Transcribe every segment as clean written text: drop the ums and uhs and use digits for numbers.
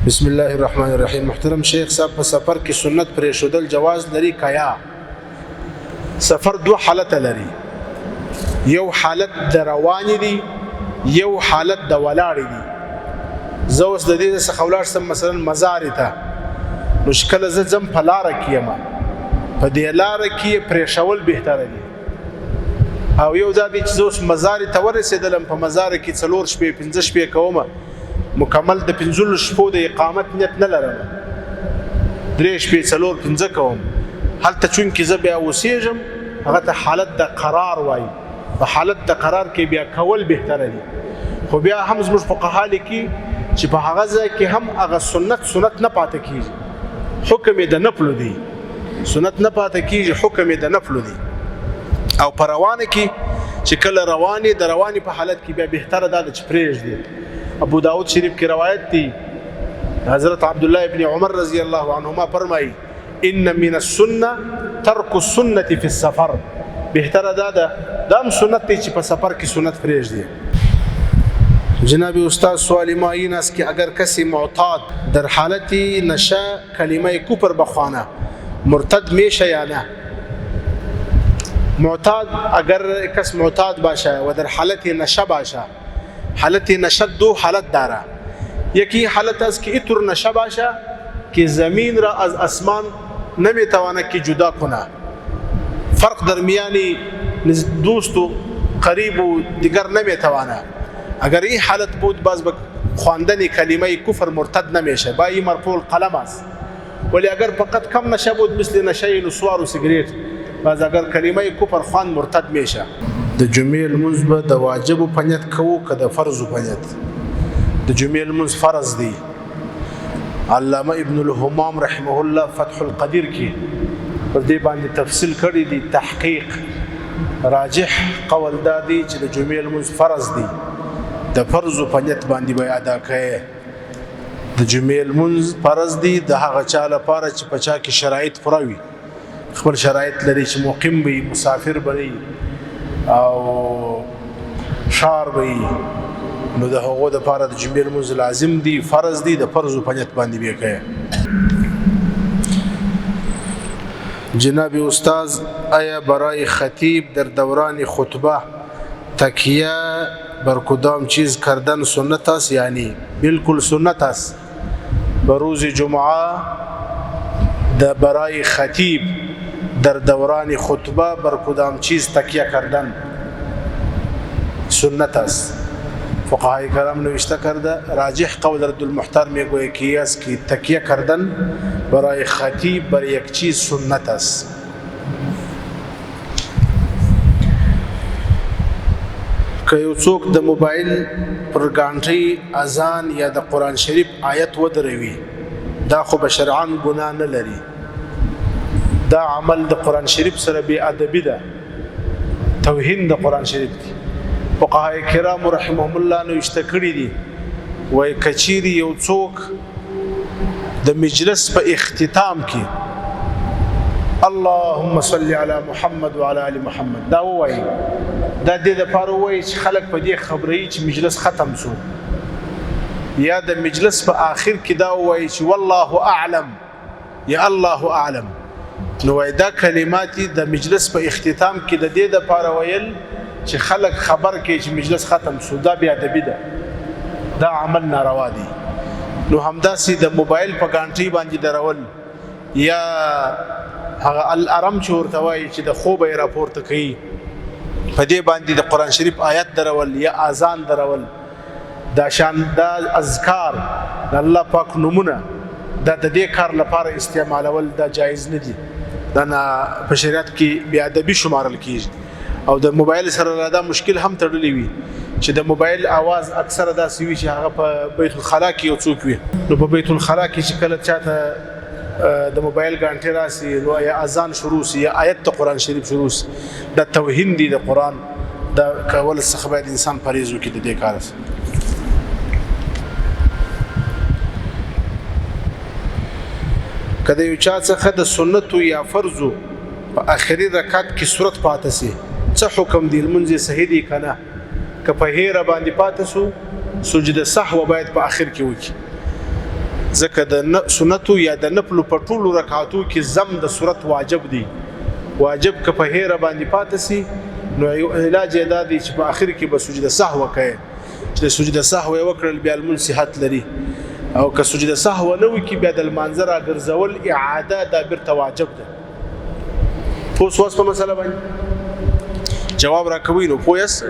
بسم الله الرحمن الرحیم. محترم شیخ صاحب، په سفر کې سنت پرې شودل جواز لري کیا؟ سفر دو حالت لري، یو حالت د روان دي، یو حالت د ولاړ دي. زه اوس د دې څخه ولاړ سم مثلا مزار ته، مشکل زه زم په لار کې یم، په دې لار کې پرې شول بهتره دي. او یو ځای چې زه اوس مزار ته ورسېدلم، په مزار کې 4 شپې 5 شپې کومه، مکمل د 15 شپو د اقامت نیت نه لرم، 3 شپې 4 5 کوم. هلته چونکې زه بیا اوسېږم، هغه ته حالت د قرار وایي. په حالت د قرار کې بیا کول بهتره دي. خو بیا هم زموږ فقها لیکي چې په هغه ځای کې هم هغه سنت نه پاتې کېږي، حکم یې د نفلو دی. سنت نه پاتې کېږي، حکم یې د نفلو دی. او په روانه کې چې کله روانې د روانې په حالت کې بیا بهتره ده چې پرېږدي. ابو داود شریف کی روایت دی، حضرت عبداللہ ابن عمر رضی اللہ عنہما فرمائی ان من السنة ترک السنة فی السفر. بہتر دا دام سنت تی چی پا سفر کی سنت فریج دی. جناب استاد سوالی معین است که اگر کسی معتاد در حالتی نشه کلمه کفر بخوانه مرتد میشه یا نه؟ معتاد، اگر کس معتاد باشه و در حالت نشه باشه، حالت نشد دو حالت داره. یکی حالت است که اینطور نشه باشه که زمین را از آسمان نمیتواند که جدا کنه، فرق درمیانی دوست و قریب و دیگر نمیتواند. اگر این حالت بود باز به خواندن کلمه کفر مرتد نمیشه، با این مرفوع القلم است. ولی اگر فقط کم نشه بود مثل نشه نسوار و سیگریت، باز اگر کلمه کفر خوان مرتد میشه. د جمعې لمونځ به د واجبو په نیت کوو که د فرضو په نیت؟ د جمعې لمونځ فرض دی. علامه ابن الهمام رحمه الله فتح القدیر کې پر دې باندې تفصیل کړی دی. تحقیق راجح قول دا دی چې د جمعې لمونځ فرض دی، د فرضو په نیت باندې به ادا کوي. د جمعې لمونځ فرض دی د هغه چا لپاره چې په چا کې شرایط پوره وي، خپل شرایط لري، چې مقیم وي، مسافر به او شار وي، نو د هغو دپاره د جمعې لمونځ لازم دی، فرض دی، د فرضو په نیت باندې به کوي. جناب استاذ، آیا برای خطیب در دوران خطبه تکیه بر کدام چیز کردن سنت است؟ یعنی بالکل سنت است به روز جمعه برای خطیب در دوران خطبه بر کدام چیز تکیه کردن سنت است؟ فقهای کرام نوشته کرده راجح قول رد المحتر میگوید که است که تکیه کردن برای خطیب بر یک چیز سنت است. که یو څوک د موبایل پر غانټۍ اذان یا د قرآن شریف آیت ودروي، دا خو به شرعاً ګناه نه لري. دا عمل د قرآن شریف سره بی ادبی ده، توهین د قرآن شریف دی. فقهای کرام رحمهم الله نوشته کړي دي، وای کچیری یو څوک د مجلس په اختتام کې اللهم صل علی محمد وعلى ال محمد دا وای، دا د لپاره وای چې خلک په دې خبرې چې مجلس ختم شو، یا د مجلس په آخر کې دا وای چې والله اعلم یا الله اعلم. نو دا کلمات د مجلس په اختتام کې د دې لپاره ویل چې خلک خبر کې چې مجلس ختم شو، دا بیا ادبي ده، دا عمل ناروا دی. نو همداسې د موبایل په غانټۍ باندې درول، یا هغه الارم چې ورته وایي چې د خوب یې راپورته کوي، په دې باندې د قرآن شریف آیت درول یا اذان درول، دا شان دا اذکار د الله پاک نومونه دا د دې کار لپاره استعمالول دا جایز نه دي، دا په شریعت کې بی ادبي شمارل کیږي. او د موبایل سره دا مشکل هم تړلی وي چې د موبایل आवाज اکثره داسې وي چې هغه په بیت الخلا کې یو څوک وي، نو په بیت الخلا کې چې کله چاته د موبایل غانټې راسي، نو یا اذان شروع سي یا آیت د قرآن شریف شروع سي، دا توهین دی د قرآن. دا کول څخه باید انسان پرهیز وکړي د دې کار څخه. که د یو چا څخه د سنتو یا فرضو په آخري رکعت کې صورت پاتې سي، څه حکم دی؟ لمونځ صحیح دی که نه؟ که په هیره باندې پاتې سو، سجده سهو باید په آخر کې وکړي. ځکه د سنتو یا د نفلو په ټولو رکعاتو کې زم د صورت واجب دی. واجب که په هیره باندې پاتې سي نو علاج یې دا دی چې په آخر کې به سجده سهو کوي، چې سجده سهو یې وکړل بیا لمونځ صحت لري، او که سجده سهو نه وکړي بیا د لمانځه راګرځول اعاده دا بیرته واجب ده. پوه سوس په مسله باندې جواب راکوي نو پوه یاست.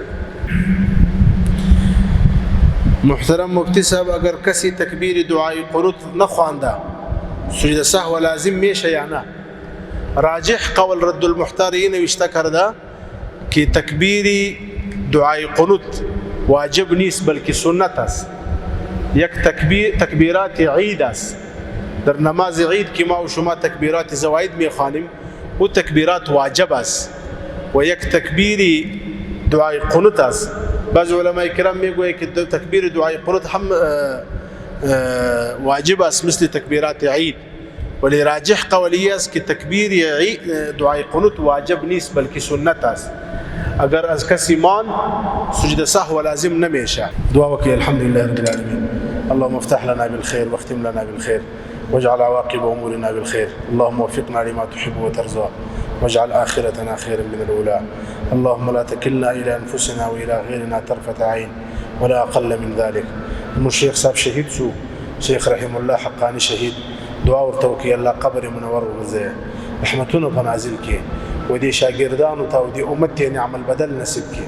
محترم مفتی صاحب اگر کسی تکبیر دعای قنوت نخوانده سجده سهو لازم میشه یا نه؟ راجح قول رد المحتار نوشته کرده که تکبیر دعای قنوت واجب نیست بلکه سنت است. یک تکبیرات عید است. در نماز عید که ما و شما تکبیرات زواید میخوانیم و تکبیرات واجب است و یک تکبیر دعای قنوت است. بعض علماء کرام میگوید که تکبیر دعای قنوت هم واجب است مثل تکبیرات عید، ولی راجح قولی است که تکبیر دعای قنوت واجب نیست بلکه سنت است. اگر از کسی مان سجده سهو لازم نمیشه. دعا وکړئ. الحمدلله رب العالمین. اللهم افتح لنا بالخير واختم لنا بالخير واجعل عواقب امورنا بالخير. اللهم وفقنا لما تحب وترضى واجعل آخرتنا خيرا من الأولى. اللهم لا تكلنا إلى أنفسنا وإلى غيرنا طرفة عين ولا أقل من ذلك. الشيخ صاحب شهيد سو شيخ رحمه الله حقاني شهيد. دعا ورتوكي الله قبر منور وغزيه رحمتونه بنازل کې ودي شاګردانو ته ودي امت ته نعمل بدل نصیب کې.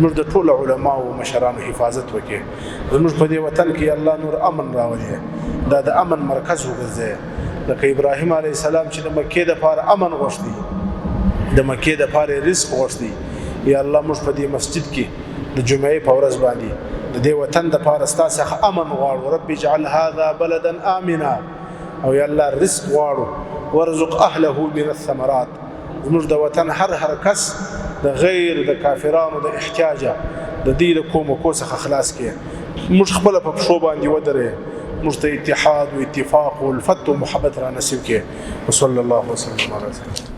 موږ د ټول علماء او مشرانو حفاظت وکړي. موږ په دې وطن کې الله نور امن راولي. دا د امن مرکز وګرځي. لکه ابراهيم عليه السلام چې د مکې د پاره امن غوښتي، د مکې د پاره رزق غوښتي. یا الله موږ په دې مسجد کې د جمعې په ورځ باندې د دې وطن د پاره ستاسو امن غواړو. رب اجعل هذا بلدا آمنا. او یا الله رزق غواړو ورزق اهله من الثمرات. زموږ د وطن هر کس د غیر د کافرانو د احتیاجه د دې له کومو کو څخه خلاص کړي. موږ خپل په پښو باندې ودرې، موږ ته اتحاد او اتفاق او الفت او محبت را نصیب کړي. وصلی الله وسلم علی